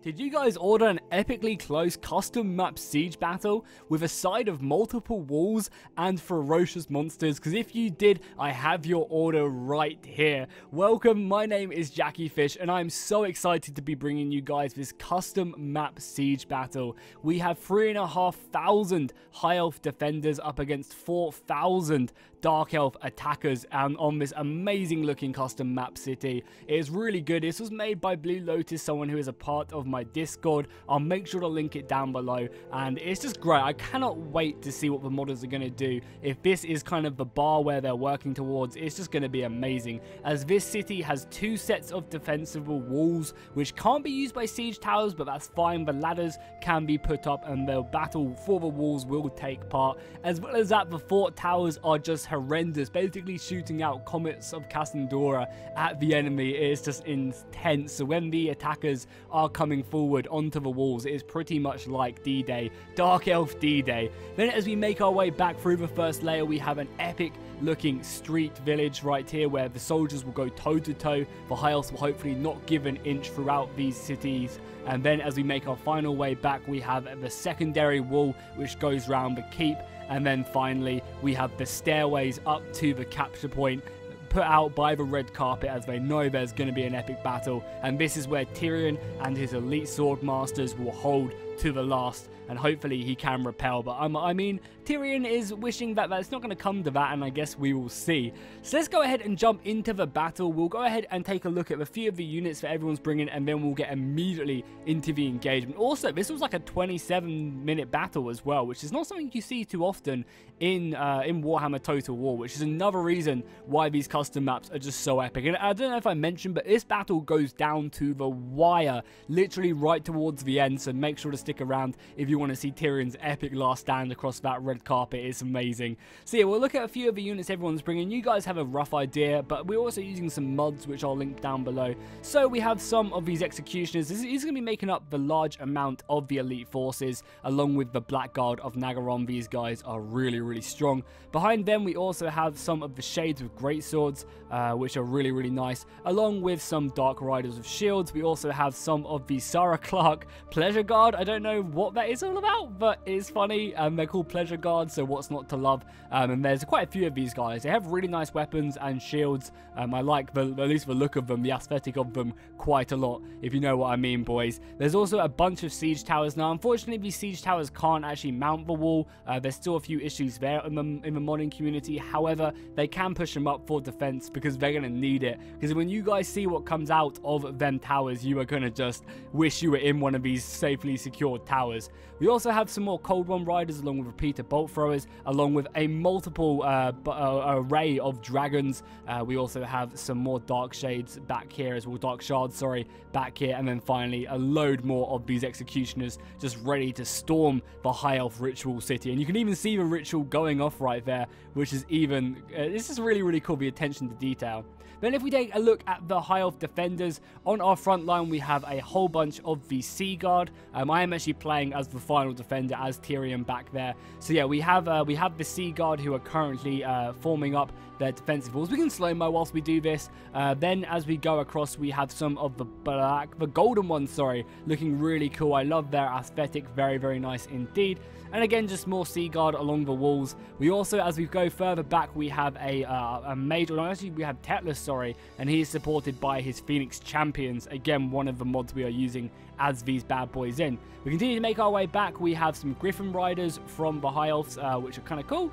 Did you guys order an epically close custom map siege battle with a side of multiple walls and ferocious monsters? Because if you did, I have your order right here. Welcome, my name is jackiefishhh and I'm so excited to be bringing you guys this custom map siege battle. We have 3,500 high elf defenders up against 4,000 dark elf attackers and on this amazing looking custom map city. It is really good. This was made by Blue Lotus, someone who is a part of my Discord. I'll make sure to link it down below, and it's just great. I cannot wait to see what the modders are going to do. If this is kind of the bar where they're working towards, it's just going to be amazing, as this city has 2 sets of defensible walls which can't be used by siege towers, but that's fine. The ladders can be put up and the battle for the walls will take part. As well as that, the fort towers are just horrendous, basically shooting out comets of Cassandra at the enemy. It is just intense. So when the attackers are coming forward onto the walls, it is pretty much like D-Day, Dark Elf D-Day. Then as we make our way back through the first layer, we have an epic looking street village right here where the soldiers will go toe to toe. The high elves will hopefully not give an inch throughout these cities. And then as we make our final way back, we have the secondary wall which goes around the keep. And then finally, we have the stairways up to the capture point, put out by the red carpet, as they know there's going to be an epic battle. And this is where Tyrion and his elite sword masters will hold to the last, and hopefully he can repel. But I mean, Tyrion is wishing that that's not going to come to that, and I guess we will see. So let's go ahead and jump into the battle. We'll go ahead and take a look at a few of the units that everyone's bringing, and then we'll get immediately into the engagement. Also, this was like a 27-minute battle as well, which is not something you see too often in Warhammer Total War, which is another reason why these custom maps are just so epic. And I don't know if I mentioned, but this battle goes down to the wire, literally right towards the end, so make sure to stick around if you want to see Tyrion's epic last stand across that red carpet. It's amazing. So yeah, we'll look at a few of the units everyone's bringing. You guys have a rough idea, but we're also using some mods which I'll link down below. So we have some of these executioners. This is going to be making up the large amount of the elite forces, along with the Blackguard of Nagaron. These guys are really strong. Behind them we also have some of the shades with great swords, which are really nice, along with some dark riders with shields. We also have some of the Sarah Clark pleasure guard. I don't know what that is all about, but it's funny. They're called pleasure guards, so what's not to love? And there's quite a few of these guys. They have really nice weapons and shields. I like at least the look of them, the aesthetic of them, quite a lot, if you know what I mean, boys. There's also a bunch of siege towers. Now unfortunately these siege towers can't actually mount the wall. There's still a few issues there in the modding community. However, they can push them up for defense because they're going to need it. Because when you guys see what comes out of them towers, you are going to just wish you were in one of these safely secured towers. We also have some more Cold One riders along with repeater bolt throwers, along with a multiple array of dragons. We also have some more dark shades back here as well, dark shards, sorry, back here. And then finally a load more of these executioners just ready to storm the high elf ritual city. And you can even see the ritual going off right there, which is even this is really cool, the attention to detail. Then if we take a look at the high elf defenders, on our front line we have a whole bunch of the Sea Guard. I am actually playing as the final defender, as Tyrion back there. So yeah, we have the Sea Guard who are currently forming up their defensive walls. We can slow-mo whilst we do this. Then as we go across, we have some of the golden ones, sorry, looking really cool. I love their aesthetic, very nice indeed. And again, just more Sea Guard along the walls. We also, as we go further back, we have a major, no, actually we have Tetlis, sorry, and he is supported by his Phoenix Champions. Again, one of the mods we are using as these bad boys in. We continue to make our way back. We have some Griffin Riders from the High Elves, which are kind of cool.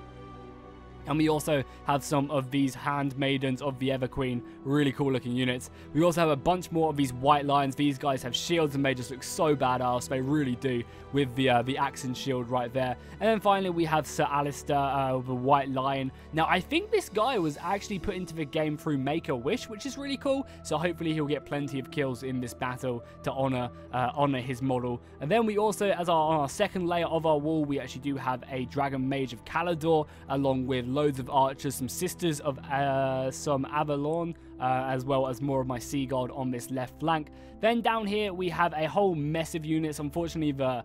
And we also have some of these Handmaidens of the Everqueen, really cool looking units. We also have a bunch more of these White Lions. These guys have shields and they just look so badass, they really do, with the axe and shield right there. And then finally we have Sir Alistair, the White Lion. Now I think this guy was actually put into the game through Make-A-Wish, which is really cool. So hopefully he'll get plenty of kills in this battle to honor his model. And then we also, on our second layer of our wall, we actually do have a Dragon Mage of Calador, along with loads of archers, some sisters of some Avalon. as well as more of my Sea Guard on this left flank. Then down here we have a whole mess of units. Unfortunately, the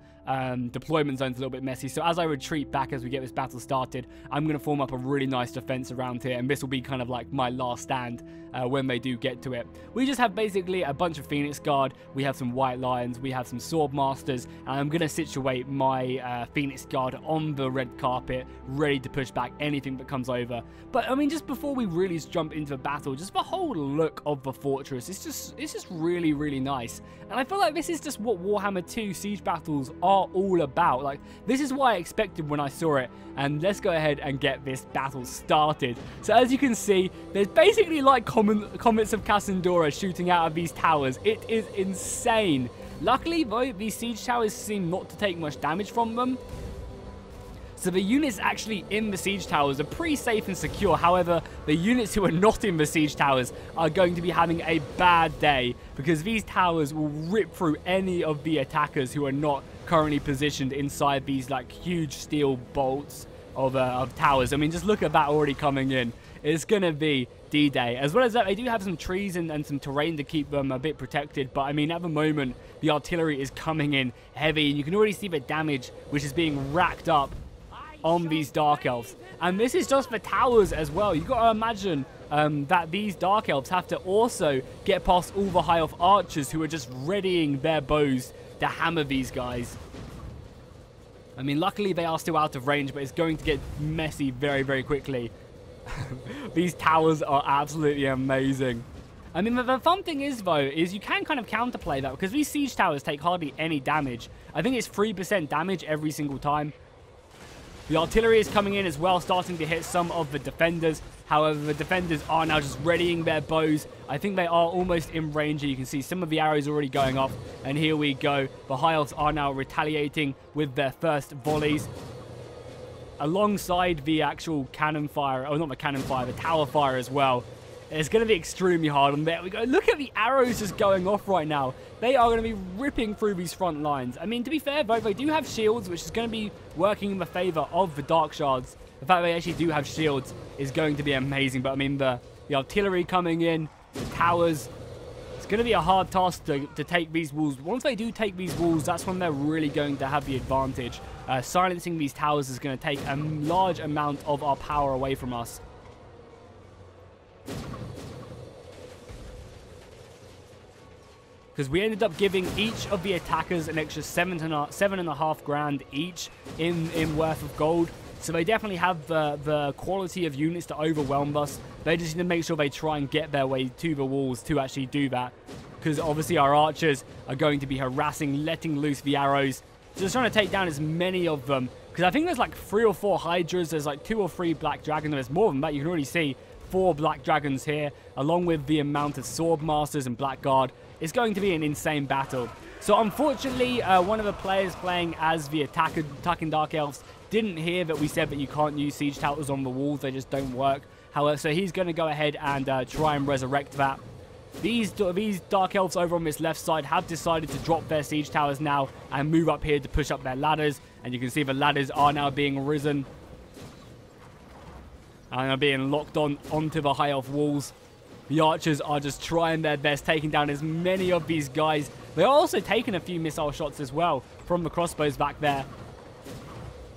deployment zone's a little bit messy, so as I retreat back as we get this battle started, I'm going to form up a really nice defense around here, and this will be kind of like my last stand when they do get to it. We just have basically a bunch of Phoenix Guard, we have some White Lions, we have some Sword Masters, and I'm going to situate my Phoenix Guard on the red carpet, ready to push back anything that comes over. But I mean, just before we really jump into the battle, just the whole look of the fortress, it's just really, really nice. And I feel like this is just what Warhammer 2 siege battles are all about. Like, this is what I expected when I saw it, and let's go ahead and get this battle started. So as you can see, there's basically like comets of Cassandra shooting out of these towers. It is insane. Luckily though, these siege towers seem not to take much damage from them, so the units actually in the siege towers are pretty safe and secure. However, the units who are not in the siege towers are going to be having a bad day, because these towers will rip through any of the attackers who are not currently positioned inside these like huge steel bolts of towers. I mean, just look at that already coming in. It's going to be D-Day. As well as that, they do have some trees and some terrain to keep them a bit protected. But, I mean, at the moment, the artillery is coming in heavy. And you can already see the damage which is being racked up on these Dark Elves. And this is just the towers as well. You've got to imagine that these Dark Elves have to also get past all the High Elf archers who are just readying their bows to hammer these guys. I mean, luckily they are still out of range, but it's going to get messy very, very quickly. These towers are absolutely amazing. I mean, the fun thing is, though, is you can kind of counterplay that, because these siege towers take hardly any damage. I think it's 3% damage every single time. The artillery is coming in as well, starting to hit some of the defenders. However, the defenders are now just readying their bows. I think they are almost in range. You can see some of the arrows already going off. And here we go. The High Elves are now retaliating with their first volleys, alongside the actual cannon fire. Oh, not the cannon fire, the tower fire as well. It's going to be extremely hard. And there we go. Look at the arrows just going off right now. They are going to be ripping through these front lines. I mean, to be fair, though, they do have shields, which is going to be working in the favor of the Dark Shards. The fact they actually do have shields is going to be amazing. But, I mean, the artillery coming in, the towers, it's going to be a hard task to take these walls. Once they do take these walls, that's when they're really going to have the advantage. Silencing these towers is going to take a large amount of our power away from us. Because we ended up giving each of the attackers an extra 7.5 grand each in worth of gold. So they definitely have the quality of units to overwhelm us. They just need to make sure they try and get their way to the walls to actually do that. Because obviously our archers are going to be harassing, letting loose the arrows. So just trying to take down as many of them. Because I think there's like 3 or 4 Hydras. There's like 2 or 3 Black Dragons. There's more than that. You can already see 4 Black Dragons here, along with the amount of Sword Masters and Black Guard. It's going to be an insane battle. So unfortunately, one of the players playing as the attacking Dark Elves didn't hear that we said that you can't use siege towers on the walls. They just don't work. However, so he's going to go ahead and try and resurrect that. These Dark Elves over on this left side have decided to drop their siege towers now and move up here to push up their ladders. And you can see the ladders are now being risen and are being locked onto the High Elf walls. The archers are just trying their best, taking down as many of these guys. They are also taking a few missile shots as well from the crossbows back there.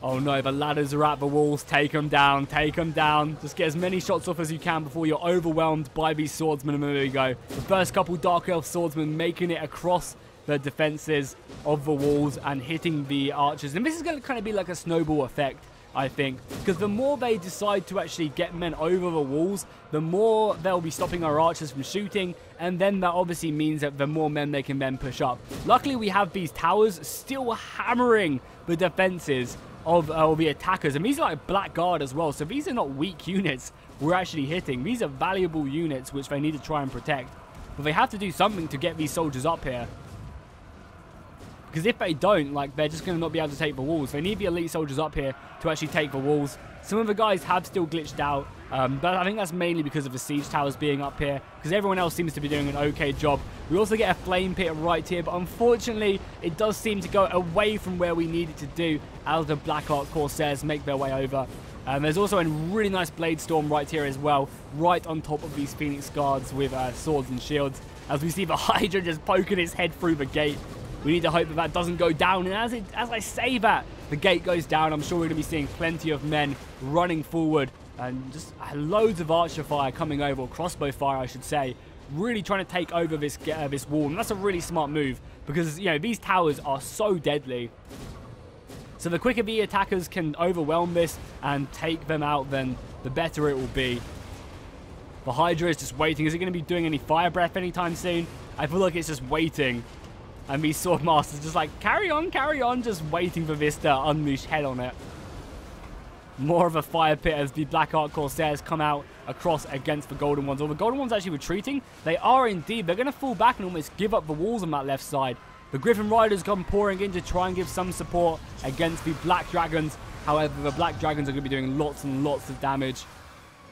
Oh no, the ladders are at the walls. Take them down, take them down. Just get as many shots off as you can before you're overwhelmed by these swordsmen. And there we go. The first couple Dark Elf swordsmen making it across the defenses of the walls and hitting the archers. And this is going to kind of be like a snowball effect, I think, because the more they decide to actually get men over the walls, the more they'll be stopping our archers from shooting, and then that obviously means that the more men they can then push up. Luckily, we have these towers still hammering the defenses of the attackers, and these are like Black Guard as well, so these are not weak units we're actually hitting. These are valuable units which they need to try and protect, but they have to do something to get these soldiers up here. Because if they don't, like, they're just going to not be able to take the walls. They need the elite soldiers up here to actually take the walls. Some of the guys have still glitched out, but I think that's mainly because of the siege towers being up here, because everyone else seems to be doing an okay job. We also get a flame pit right here, but unfortunately, it does seem to go away from where we need it to do as the Black Ark Corsairs make their way over. There's also a really nice Blade Storm right here as well, right on top of these Phoenix Guards with swords and shields. As we see the Hydra just poking its head through the gate. We need to hope that that doesn't go down. And as I say that, the gate goes down. I'm sure we're going to be seeing plenty of men running forward. And just loads of archer fire coming over, or crossbow fire I should say. Really trying to take over this wall. And that's a really smart move. Because, you know, these towers are so deadly. So the quicker the attackers can overwhelm this and take them out, then the better it will be. The Hydra is just waiting. Is it going to be doing any fire breath anytime soon? I feel like it's just waiting. And these Swordmasters just like, carry on, just waiting for this to unleash hell on it. More of a fire pit as the Black Ark Corsairs come out across against the Golden Ones. Or the Golden Ones actually retreating. They are indeed. They're going to fall back and almost give up the walls on that left side. The Griffin Riders come pouring in to try and give some support against the Black Dragons. However, the Black Dragons are going to be doing lots and lots of damage.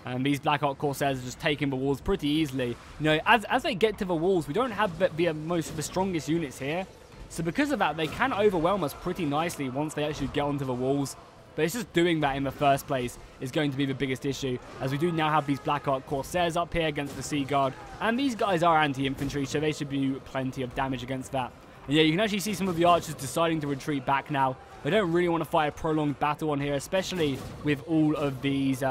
And these Black Ark Corsairs are just taking the walls pretty easily. You know, as they get to the walls, we don't have the strongest units here. So because of that, they can overwhelm us pretty nicely once they actually get onto the walls. But it's just doing that in the first place is going to be the biggest issue. As we do now have these Black Ark Corsairs up here against the Sea Guard. And these guys are anti-infantry, so they should do plenty of damage against that. And yeah, you can actually see some of the archers deciding to retreat back now. They don't really want to fight a prolonged battle on here, especially with all of these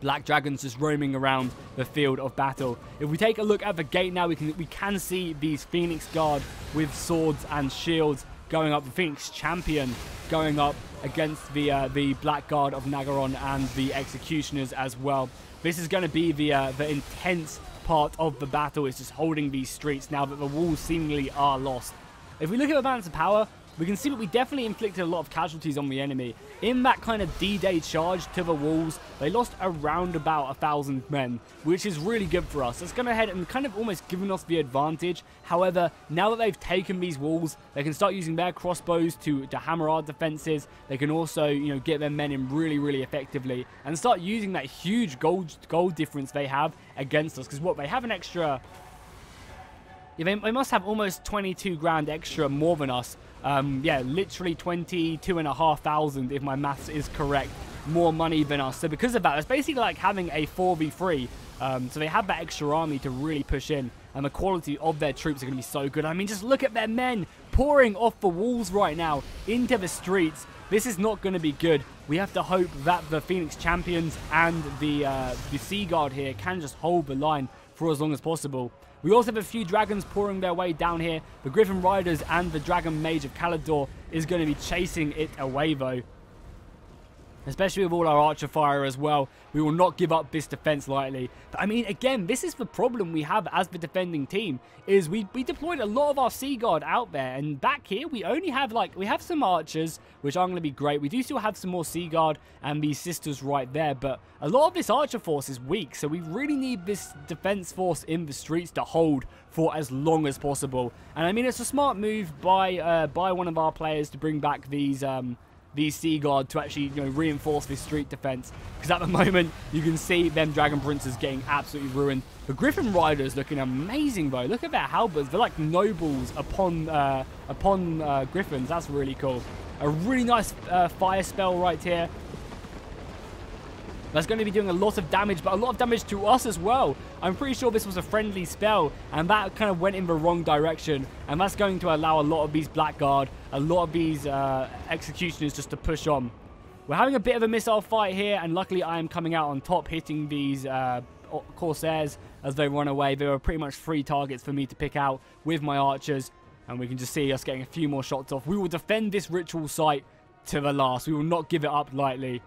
Black Dragons just roaming around the field of battle. If we take a look at the gate now, we can see these Phoenix Guard with swords and shields going up. The Phoenix Champion going up against the Black Guard of Nagaron and the Executioners as well. This is going to be the intense part of the battle, is just holding these streets now that the walls seemingly are lost. If we look at the balance of power, we can see that we definitely inflicted a lot of casualties on the enemy. In that kind of D-Day charge to the walls, they lost around about 1,000 men, which is really good for us. It's gone ahead and kind of almost given us the advantage. However, now that they've taken these walls, they can start using their crossbows to hammer our defenses. They can also, you know, get their men in really, really effectively and start using that huge gold difference they have against us. Because what, they have an extra... Yeah, they must have almost 22 grand extra more than us. Yeah, literally 22,500 if my maths is correct, more money than us. So because of that, it's basically like having a 4v3. So they have that extra army to really push in, and the quality of their troops are going to be so good. I mean, just look at their men pouring off the walls right now into the streets. This is not going to be good. We have to hope that the Phoenix Champions and the Sea Guard here can just hold the line for as long as possible. We also have a few dragons pouring their way down here. The Griffin Riders and the Dragon Mage of Calador is going to be chasing it away though. Especially with all our archer fire as well. We will not give up this defense lightly. But I mean, again, this is the problem we have as the defending team. Is we deployed a lot of our Sea Guard out there. And back here, we only have we have some archers, which are going to be great. We do still have some more Sea Guard and these sisters right there. But a lot of this archer force is weak. So we really need this defense force in the streets to hold for as long as possible. And I mean, it's a smart move by one of our players to bring back these Sea Guard to actually, you know, reinforce this street defense. Because at the moment, you can see them Dragon Princes getting absolutely ruined. The Griffin Riders looking amazing though. Look at their halberds. They're like nobles upon Griffins. That's really cool. A really nice fire spell right here. That's going to be doing a lot of damage, but a lot of damage to us as well. I'm pretty sure this was a friendly spell, and that kind of went in the wrong direction. And that's going to allow a lot of these Blackguard, a lot of these Executioners just to push on. We're having a bit of a missile fight here, and luckily I am coming out on top, hitting these Corsairs as they run away. There are pretty much 3 targets for me to pick out with my archers, and we can just see us getting a few more shots off. We will defend this ritual site to the last. We will not give it up lightly.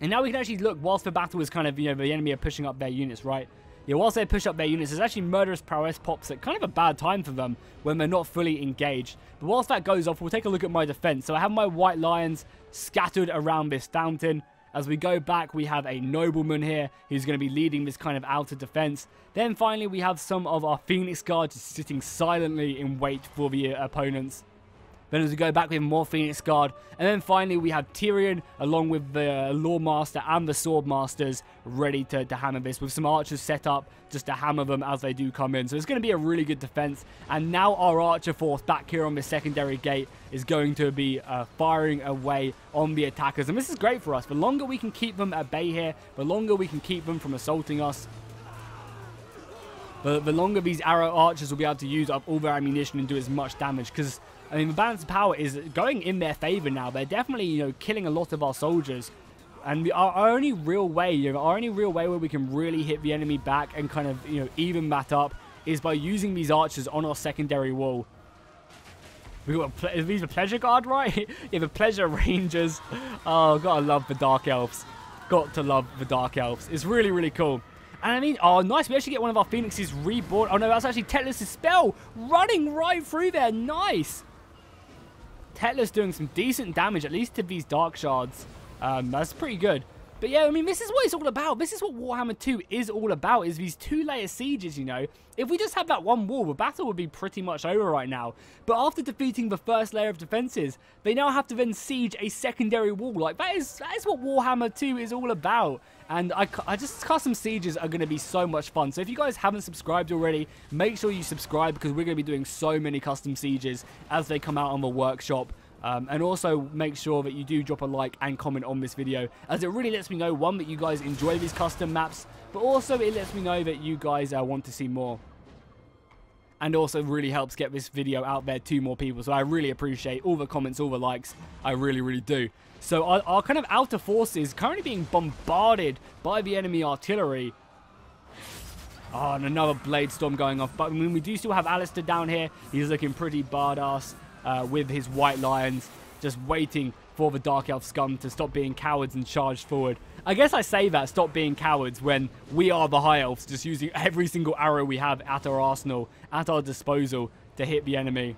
And now we can actually look, whilst the battle is kind of, you know, the enemy are pushing up their units, right? Yeah, whilst they push up their units, there's actually Murderous Prowess pops at kind of a bad time for them when they're not fully engaged. But whilst that goes off, we'll take a look at my defense. So I have my White Lions scattered around this fountain. As we go back, we have a Nobleman here who's going to be leading this kind of outer defense. Then finally, we have some of our Phoenix Guard just sitting silently in wait for the opponents. Then as we go back, we have more Phoenix Guard. And then finally, we have Tyrion, along with the Lawmaster and the Swordmasters, ready to hammer this, with some archers set up just to hammer them as they do come in. So it's going to be a really good defense. And now our archer force back here on the secondary gate is going to be firing away on the attackers. And this is great for us. The longer we can keep them at bay here, the longer we can keep them from assaulting us, the longer these arrow archers will be able to use up all their ammunition and do as much damage. Because, I mean, the balance of power is going in their favor now. They're definitely, you know, killing a lot of our soldiers. And our only real way, where we can really hit the enemy back and kind of, you know, even that up is by using these archers on our secondary wall. We got are these the Pleasure Guard, right? Yeah, the Pleasure Rangers. Oh, gotta love the Dark Elves. Got to love the Dark Elves. It's really, really cool. And I mean, oh, nice. We actually get one of our Phoenixes reborn. Oh, no, that's actually Tetlis' spell running right through there. Nice. Tetlis doing some decent damage, at least to these Dark Shards. That's pretty good. But yeah, I mean, this is what it's all about. This is what Warhammer 2 is all about, is these 2-layer sieges, you know. If we just had that one wall, the battle would be pretty much over right now. But after defeating the first layer of defenses, they now have to then siege a secondary wall. Like, that is what Warhammer 2 is all about. And I just, custom sieges are going to be so much fun. So if you guys haven't subscribed already, make sure you subscribe, because we're going to be doing so many custom sieges as they come out on the workshop. And also make sure that you do drop a like and comment on this video, as it really lets me know, one, that you guys enjoy these custom maps, but also it lets me know that you guys want to see more. And also really helps get this video out there to more people. So I really appreciate all the comments, all the likes. I really, really do. So our kind of outer forces currently being bombarded by the enemy artillery. Oh, and another blade storm going off. But I mean, we do still have Alistair down here. He's looking pretty badass. With his white lions, just waiting for the Dark Elf scum to stop being cowards and charge forward. I guess I say that, stop being cowards, when we are the High Elves, just using every single arrow we have at our arsenal, at our disposal, to hit the enemy.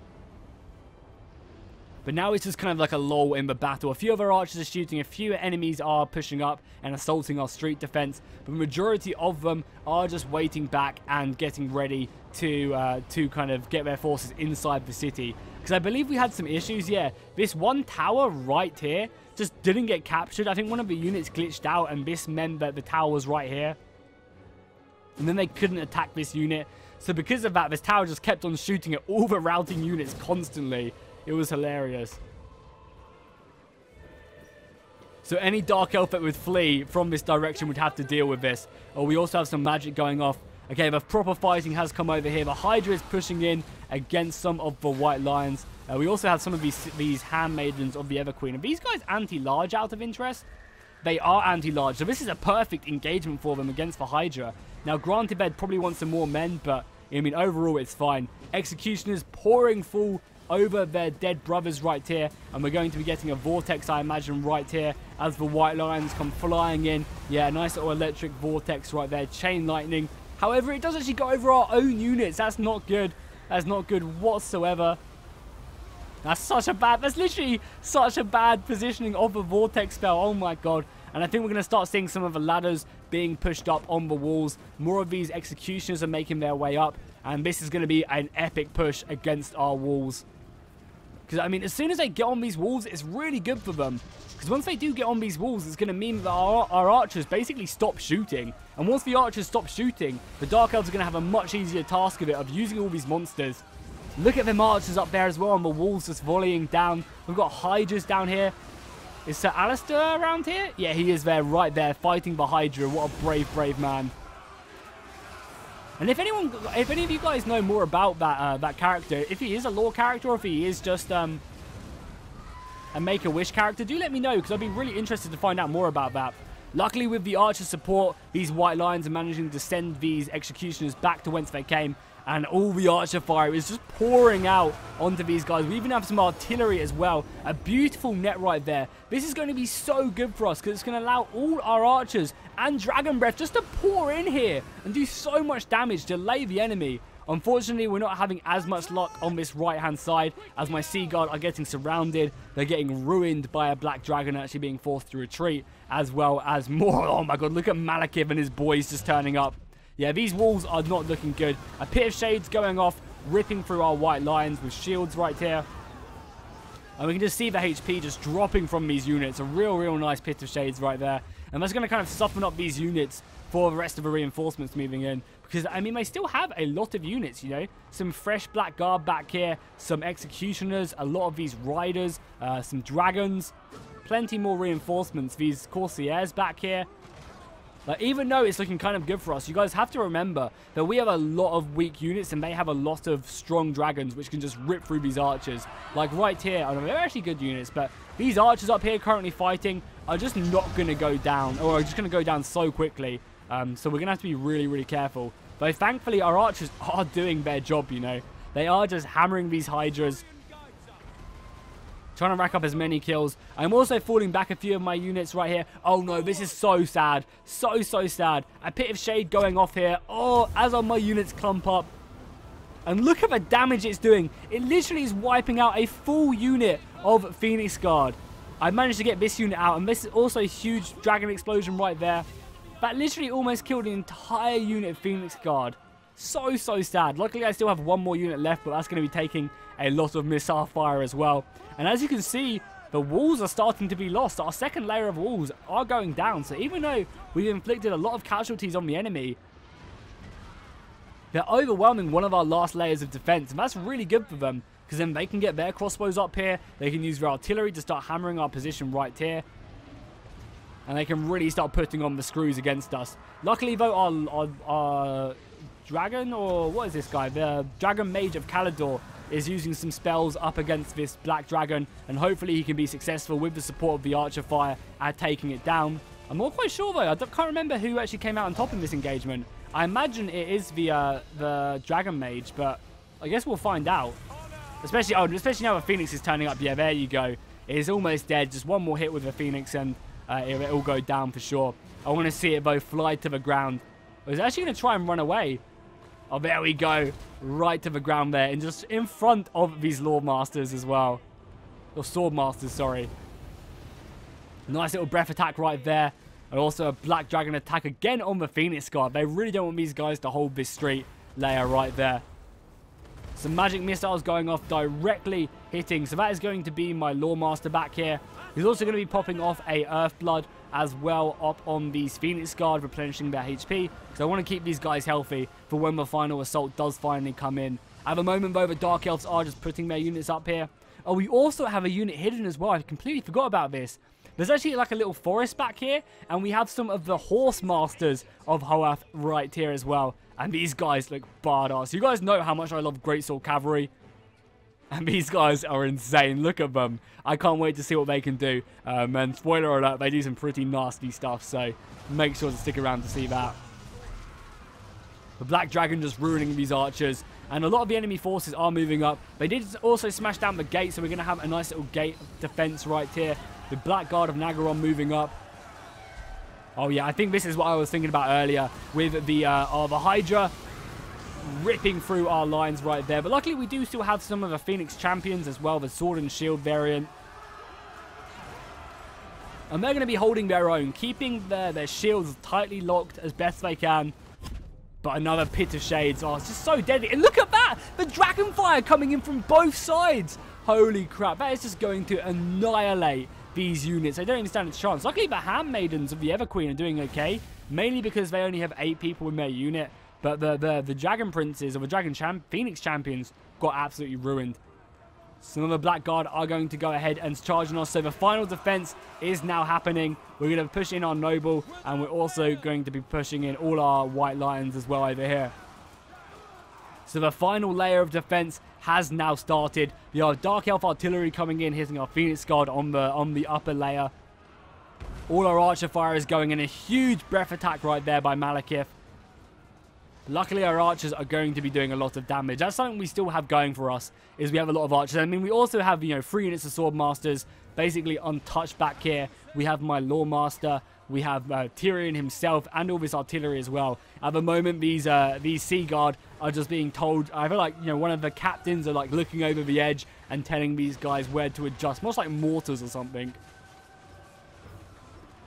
But now it's just kind of like a lull in the battle. A few of our archers are shooting, a few enemies are pushing up and assaulting our street defense, but the majority of them are just waiting back and getting ready to kind of get their forces inside the city. Because I believe we had some issues, yeah. This one tower right here just didn't get captured. I think one of the units glitched out, and this meant that the tower was right here. And then they couldn't attack this unit. So because of that, this tower just kept on shooting at all the routing units constantly. It was hilarious. So any Dark Elf that would flee from this direction would have to deal with this. Oh, we also have some magic going off. Okay, the proper fighting has come over here. The Hydra is pushing in against some of the White Lions. We also have some of these handmaidens of the Everqueen. Are these guys anti-large out of interest? They are anti-large, so this is a perfect engagement for them against the Hydra. Now, granted, they'd probably want some more men, but, I mean, overall, it's fine. Executioners pouring full over their dead brothers right here, and we're going to be getting a vortex, I imagine, right here as the White Lions come flying in. Yeah, nice little electric vortex right there, chain lightning. However, it does actually go over our own units. That's not good. That's not good whatsoever. That's literally such a bad positioning of the vortex spell. Oh my god. And I think we're going to start seeing some of the ladders being pushed up on the walls. More of these executioners are making their way up, and this is going to be an epic push against our walls. Because, I mean, as soon as they get on these walls, it's really good for them. Because once they do get on these walls, it's going to mean that our archers basically stop shooting. And once the archers stop shooting, the Dark Elves are going to have a much easier task of it, of using all these monsters. Look at them archers up there as well on the walls, just volleying down. We've got Hydras down here. Is Sir Alistair around here? Yeah, he is there, right there, fighting the Hydra. What a brave, brave man. And if any of you guys know more about that character, if he is a lore character or if he is just a Make-A-Wish character, do let me know, because I'd be really interested to find out more about that. Luckily, with the archer support, these White Lions are managing to send these executioners back to whence they came, and all the archer fire is just pouring out onto these guys. We even have some artillery as well. A beautiful net right there. This is going to be so good for us, because it's going to allow all our archers and Dragon Breath just to pour in here and do so much damage, delay the enemy. Unfortunately, we're not having as much luck on this right-hand side, as my Sea Guard are getting surrounded. They're getting ruined by a Black Dragon actually being forced to retreat, as well as more. Oh my god, look at Malekith and his boys just turning up. Yeah, these walls are not looking good. A Pit of Shades going off, ripping through our White Lions with shields right here. And we can just see the HP just dropping from these units. A real nice pit of shades right there. And that's going to kind of soften up these units for the rest of the reinforcements moving in. Because, I mean, they still have a lot of units, you know. Some fresh Black Guard back here. Some Executioners. A lot of these Riders. Some Dragons. Plenty more reinforcements. These Corsairs back here. Like, even though it's looking kind of good for us, you guys have to remember that we have a lot of weak units and they have a lot of strong dragons which can just rip through these archers. Like right here, I don't know, they're actually good units, but these archers up here currently fighting are just not going to go down, or are just going to go down so quickly. So we're going to have to be really careful. But thankfully, our archers are doing their job, you know. They are just hammering these hydras, trying to rack up as many kills. I'm also falling back a few of my units right here. Oh no, this is so sad. So sad. A pit of shade going off here. Oh, as all my units clump up. And look at the damage it's doing. It literally is wiping out a full unit of Phoenix Guard. I managed to get this unit out. And this is also a huge dragon explosion right there. That literally almost killed an entire unit of Phoenix Guard. So sad. Luckily, I still have one more unit left, but that's going to be taking a lot of missile fire as well. And as you can see, the walls are starting to be lost. Our second layer of walls are going down. So even though we've inflicted a lot of casualties on the enemy, they're overwhelming one of our last layers of defense. And that's really good for them, because then they can get their crossbows up here. They can use their artillery to start hammering our position right here. And they can really start putting on the screws against us. Luckily, though, our dragon, or what is this guy? The Dragon Mage of Calador is using some spells up against this Black Dragon. And hopefully he can be successful with the support of the Archer Fire at taking it down. I'm not quite sure, though. I can't remember who actually came out on top in this engagement. I imagine it is the Dragon Mage, but I guess we'll find out. Especially now the Phoenix is turning up. Yeah, there you go. It is almost dead. Just one more hit with the Phoenix and it'll go down for sure. I want to see it both fly to the ground. I was actually going to try and run away. Oh, there we go. Right to the ground there. And just in front of these Lord Masters as well. Or Sword Masters, sorry. Nice little breath attack right there. And also a Black Dragon attack again on the Phoenix Guard. They really don't want these guys to hold this street layer right there. Some magic missiles going off directly hitting. So that is going to be my Lore Master back here. He's also going to be popping off a Earthblood as well up on these Phoenix Guard, replenishing their HP. Because I want to keep these guys healthy for when the final assault does finally come in. At the moment, though, the Dark Elves are just putting their units up here. Oh, we also have a unit hidden as well. I completely forgot about this. There's actually like a little forest back here, and we have some of the Horse Masters of Hoath right here as well. And these guys look badass. You guys know how much I love Greatsword Cavalry. And these guys are insane. Look at them. I can't wait to see what they can do. And spoiler alert, they do some pretty nasty stuff. So make sure to stick around to see that. The Black Dragon just ruining these archers. And a lot of the enemy forces are moving up. They did also smash down the gate. So we're going to have a nice little gate of defense right here. The Black Guard of Nagaron moving up. Oh yeah, I think this is what I was thinking about earlier. With the Hydra ripping through our lines right there. But luckily we do still have some of the Phoenix Champions as well, the Sword and Shield variant. And they're going to be holding their own, keeping their shields tightly locked as best they can. But another Pit of Shades. Oh, it's just so deadly. And look at that! The Dragonfire coming in from both sides. Holy crap, that is just going to annihilate these units. They don't even stand a chance. Luckily the Handmaidens of the Everqueen are doing okay. Mainly because they only have 8 people in their unit. But the Dragon Princes, or the Dragon Phoenix Champions, got absolutely ruined. Some of the Black Guard are going to go ahead and charge on us. So the final defense is now happening. We're going to push in our Noble, and we're also going to be pushing in all our White Lions as well over here. So the final layer of defense has now started. We have Dark Elf Artillery coming in, hitting our Phoenix Guard on the upper layer. All our Archer Fire is going in. A huge breath attack right there by Malekith. Luckily, our archers are going to be doing a lot of damage. That's something we still have going for us, is we have a lot of archers. I mean, we also have, 3 units of Sword Masters, basically untouched back here. We have my Lore Master. We have Tyrion himself and all this artillery as well. At the moment, these Sea Guard are just being told, I feel like, one of the captains are like looking over the edge and telling these guys where to adjust. Much like mortars or something.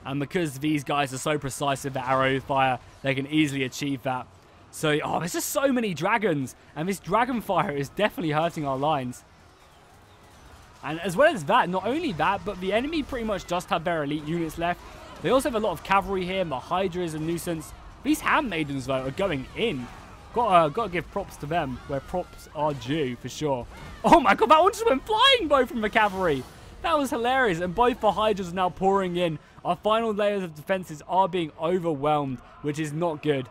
And because these guys are so precise with the arrow fire, they can easily achieve that. So, there's just so many dragons. And this dragon fire is definitely hurting our lines. And as well as that, not only that, but the enemy pretty much just have their elite units left. They also have a lot of cavalry here. The Hydra is a nuisance. These handmaidens, though, are going in. Gotta give props to them, where props are due, for sure. Oh my god, that one just went flying, both from the cavalry. That was hilarious, and both the Hydras are now pouring in. Our final layers of defenses are being overwhelmed, which is not good.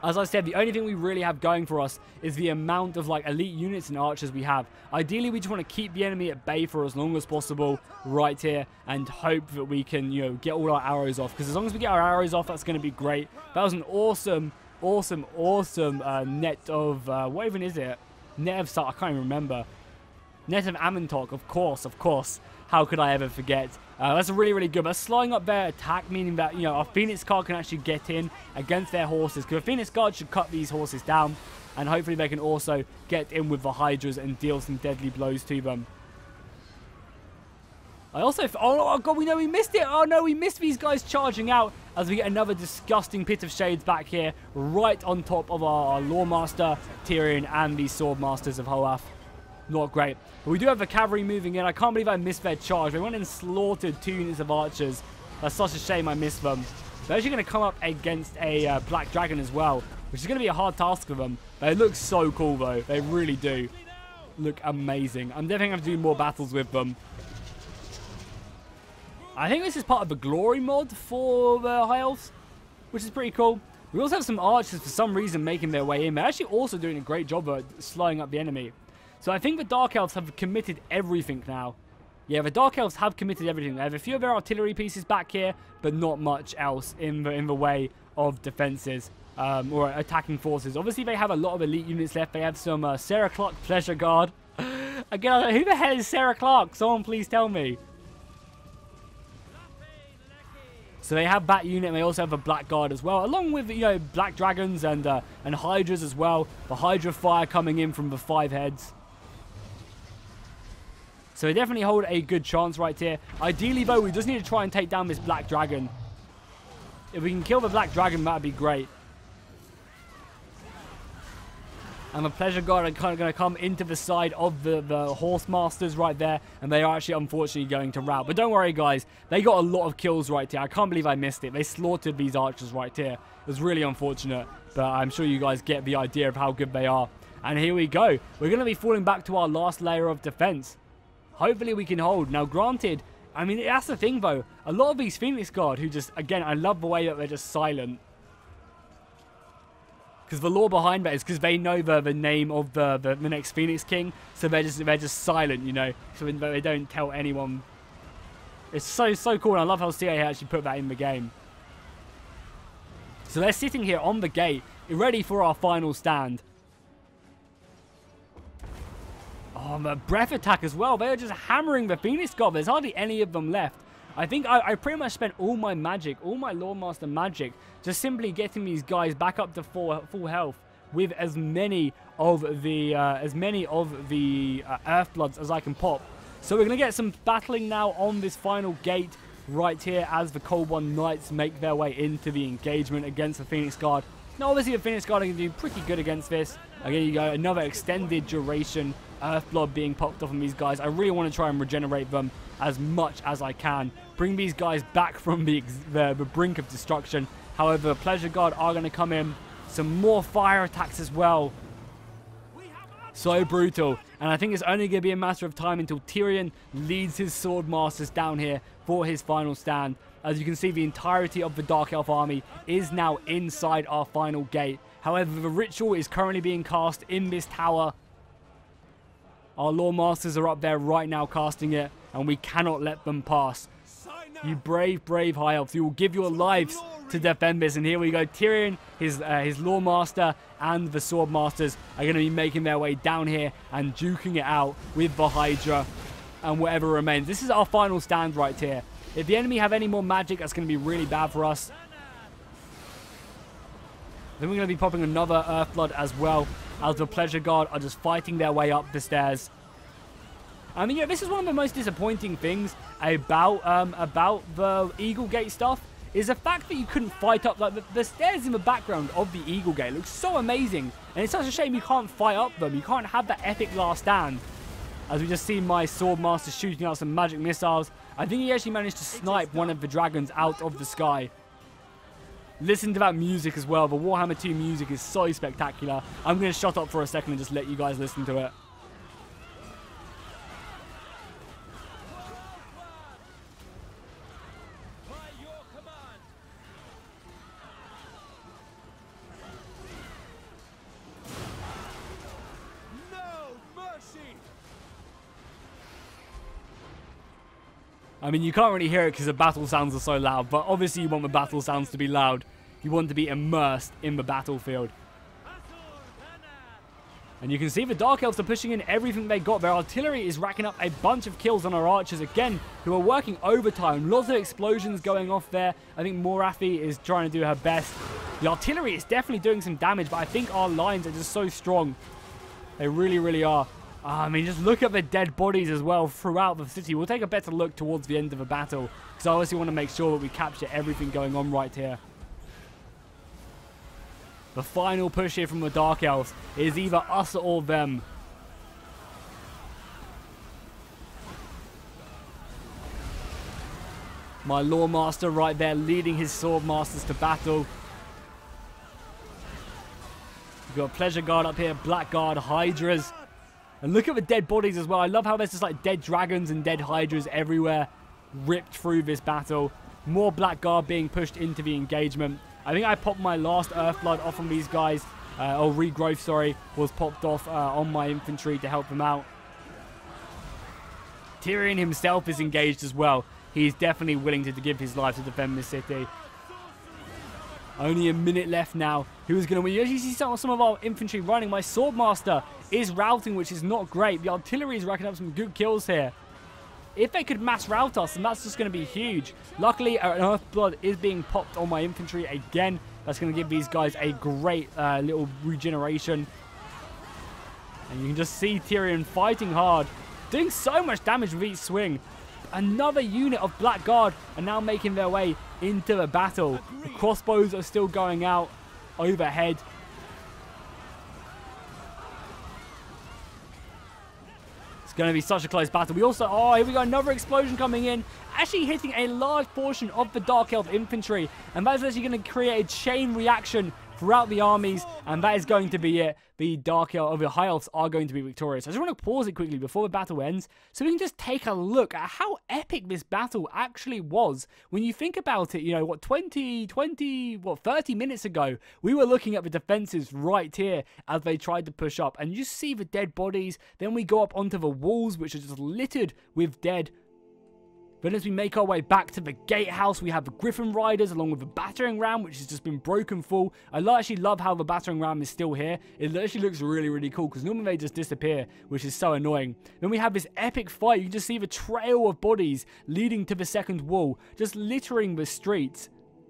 As I said, the only thing we really have going for us is the amount of like elite units and archers we have. Ideally, we just want to keep the enemy at bay for as long as possible right here and hope that we can, you know, get all our arrows off. Because as long as we get our arrows off, that's going to be great. That was an awesome net of, what even is it? Net of, I can't even remember. Net of Amantok, of course. How could I ever forget? That's really good. But slowing up their attack, meaning that, you know, our Phoenix Guard can actually get in against their horses. Because the Phoenix Guard should cut these horses down. And hopefully they can also get in with the Hydras and deal some deadly blows to them. I also... Oh god, we know we missed it. Oh no, we missed these guys charging out as we get another disgusting Pit of Shades back here. Right on top of our Lawmaster, Tyrion, and the Swordmasters of Hoath. Not great. But we do have the cavalry moving in. I can't believe I missed their charge. They went and slaughtered 2 units of archers. That's such a shame I missed them. They're actually going to come up against a Black Dragon as well, which is going to be a hard task for them. They look so cool, though. They really do look amazing. I'm definitely going to do more battles with them. I think this is part of the glory mod for the High Elves, which is pretty cool. We also have some archers for some reason making their way in. They're actually also doing a great job at slowing up the enemy. So I think the Dark Elves have committed everything now. Yeah, the Dark Elves have committed everything. They have a few of their artillery pieces back here, but not much else in the way of defenses or attacking forces. Obviously, they have a lot of elite units left. They have some Sarah Clark Pleasure Guard. Again, who the hell is Sarah Clark? Someone please tell me. So they have that unit, and they also have a Black Guard as well, along with, you know, Black Dragons and Hydras as well. The Hydra fire coming in from the 5 heads. So they definitely hold a good chance right here. Ideally, though, we just need to try and take down this Black Dragon. If we can kill the Black Dragon, that would be great. And the Pleasure Guard are kind of going to come into the side of the Horse Masters right there. And they are actually, unfortunately, going to rout. But don't worry, guys. They got a lot of kills right here. I can't believe I missed it. They slaughtered these archers right here. It was really unfortunate. But I'm sure you guys get the idea of how good they are. And here we go. We're going to be falling back to our last layer of defense. Hopefully we can hold. Now, granted, I mean, that's the thing, though. A lot of these Phoenix Guard who just, again, I love the way that they're just silent. Because the lore behind that is because they know the name of the next Phoenix King. So they're just silent, you know. So they don't tell anyone. It's so cool. And I love how CA actually put that in the game. So they're sitting here on the gate, ready for our final stand. Oh, the breath attack as well. They are just hammering the Phoenix Guard. There's hardly any of them left. I think I pretty much spent all my magic, all my Lawmaster magic, just simply getting these guys back up to full health with as many of the Earthbloods as I can pop. So we're going to get some battling now on this final gate right here as the Cold One Knights make their way into the engagement against the Phoenix Guard. Now, obviously, the Phoenix Guard are going to do pretty good against this. Again, you go, another extended duration Earthblood being popped off on these guys. I really want to try and regenerate them as much as I can. Bring these guys back from the brink of destruction. However, the Pleasure Guard are going to come in. Some more fire attacks as well. So brutal. And I think it's only going to be a matter of time until Tyrion leads his Swordmasters down here for his final stand. As you can see, the entirety of the Dark Elf army is now inside our final gate. However, the ritual is currently being cast in this tower. Our Lawmasters are up there right now casting it, and we cannot let them pass. You brave High Elves, you will give your lives to defend this. And here we go. Tyrion, his Lawmaster, and the Swordmasters are going to be making their way down here and duking it out with the Hydra and whatever remains. This is our final stand right here. If the enemy have any more magic, that's going to be really bad for us. Then we're going to be popping another Earthblood as well, as the Pleasure Guard are just fighting their way up the stairs. I mean, yeah, this is one of the most disappointing things about the Eagle Gate stuff, is the fact that you couldn't fight up. Like the stairs in the background of the Eagle Gate look so amazing, and it's such a shame you can't fight up them. You can't have that epic last stand. as we just see my Swordmaster shooting out some magic missiles. I think he actually managed to snipe one of the dragons out of the sky. Listen to that music as well. The Warhammer 2 music is so spectacular. I'm going to shut up for a second and just let you guys listen to it. I mean, you can't really hear it because the battle sounds are so loud, but obviously you want the battle sounds to be loud. You want to be immersed in the battlefield. And you can see the Dark Elves are pushing in everything they got. Their artillery is racking up a bunch of kills on our archers, again, who are working overtime. Lots of explosions going off there. I think Morathi is trying to do her best. The artillery is definitely doing some damage, but I think our lines are just so strong. They really, really are. I mean, just look at the dead bodies as well throughout the city. We'll take a better look towards the end of the battle, because I obviously want to make sure that we capture everything going on right here. The final push here from the Dark Elves is either us or them. My Lawmaster right there leading his Swordmasters to battle. We've got Pleasure Guard up here, Blackguard, Hydras. And look at the dead bodies as well. I love how there's just like dead dragons and dead hydras everywhere, ripped through this battle. More Blackguard being pushed into the engagement. I think I popped my last Earthblood off on these guys. Or Regrowth, sorry, was popped off on my infantry to help them out. Tyrion himself is engaged as well. He's definitely willing to give his life to defend this city. Only a minute left now. Who's going to win? You actually see some of our infantry running. My Swordmaster is routing, which is not great. The artillery is racking up some good kills here. If they could mass rout us, then that's just going to be huge. Luckily, an Earthblood is being popped on my infantry again. That's going to give these guys a great little regeneration. And you can just see Tyrion fighting hard, doing so much damage with each swing. Another unit of Blackguard are now making their way into the battle. The crossbows are still going out overhead. It's going to be such a close battle. We also, oh, here we go, another explosion coming in, actually hitting a large portion of the Dark Elf infantry, and that is actually going to create a chain reaction throughout the armies, and that is going to be it. The Dark Elf, or the High Elves are going to be victorious. I just want to pause it quickly before the battle ends, so we can just take a look at how epic this battle actually was. When you think about it, you know, what, 30 minutes ago, we were looking at the defenses right here as they tried to push up, and you see the dead bodies. Then we go up onto the walls, which are just littered with dead. Then as we make our way back to the gatehouse, we have the Griffin Riders along with the battering ram, which has just been broken full. I actually love how the battering ram is still here. It actually looks really, really cool because normally they just disappear, which is so annoying. Then we have this epic fight. You can just see the trail of bodies leading to the second wall, just littering the streets.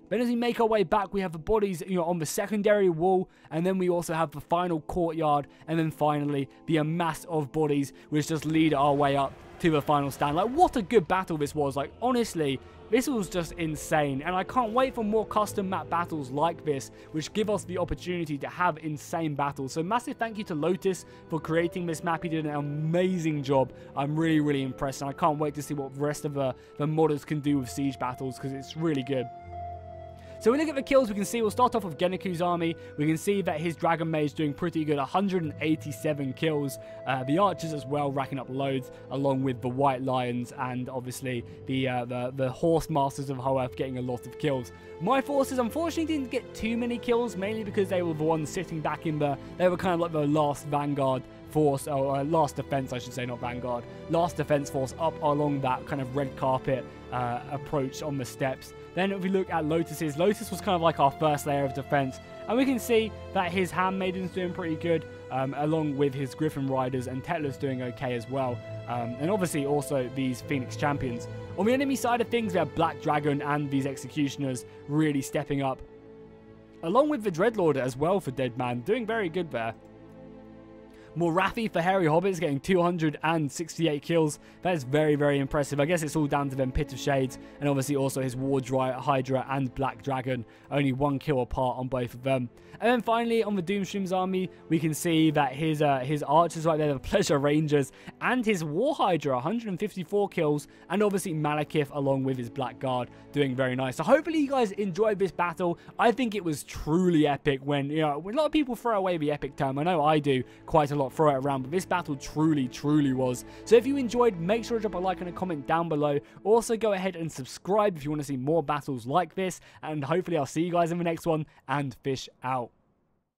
Then as we make our way back, we have the bodies, you know, on the secondary wall, and then we also have the final courtyard, and then finally the amass of bodies, which just lead our way up to the final stand. Like, what a good battle this was. Like, honestly, this was just insane, and I can't wait for more custom map battles like this, which give us the opportunity to have insane battles. So massive thank you to Lotus for creating this map. He did an amazing job. I'm really, really impressed, and I can't wait to see what the rest of the modders can do with siege battles, because it's really good. So we look at the kills, we can see we'll start off with Geniku's army. We can see that his Dragon Mage doing pretty good, 187 kills. The archers as well, racking up loads, along with the White Lions and obviously the Horse Masters of Hoeth getting a lot of kills. My forces unfortunately didn't get too many kills, mainly because they were the ones sitting back in they were kind of like the last vanguard force, or last defense I should say, not vanguard, last defense force up along that kind of red carpet approach on the steps. Then if we look at Lotus's, Lotus was kind of like our first layer of defense, and we can see that his Handmaiden's doing pretty good, along with his Griffin Riders, and Tetla's doing okay as well, and obviously also these Phoenix Champions. On the enemy side of things, we have Black Dragon and these Executioners really stepping up, along with the Dreadlord as well for Dead Man, doing very good there. Morathi for Hairy Hobbits getting 268 kills. That is very, very impressive. I guess it's all down to them Pit of Shades, and obviously also his War Hydra and Black Dragon. Only 1 kill apart on both of them. And then finally, on the Doomstream's army, we can see that his archers right there, the Pleasure Rangers, and his War Hydra, 154 kills, and obviously Malekith along with his Black Guard doing very nice. So hopefully you guys enjoyed this battle. I think it was truly epic when, you know, when a lot of people throw away the epic term. I know I do quite a lot, throw it around, but this battle truly, truly was. So if you enjoyed, make sure to drop a like and a comment down below. Also, go ahead and subscribe if you want to see more battles like this, and hopefully I'll see you guys in the next one, and fish out.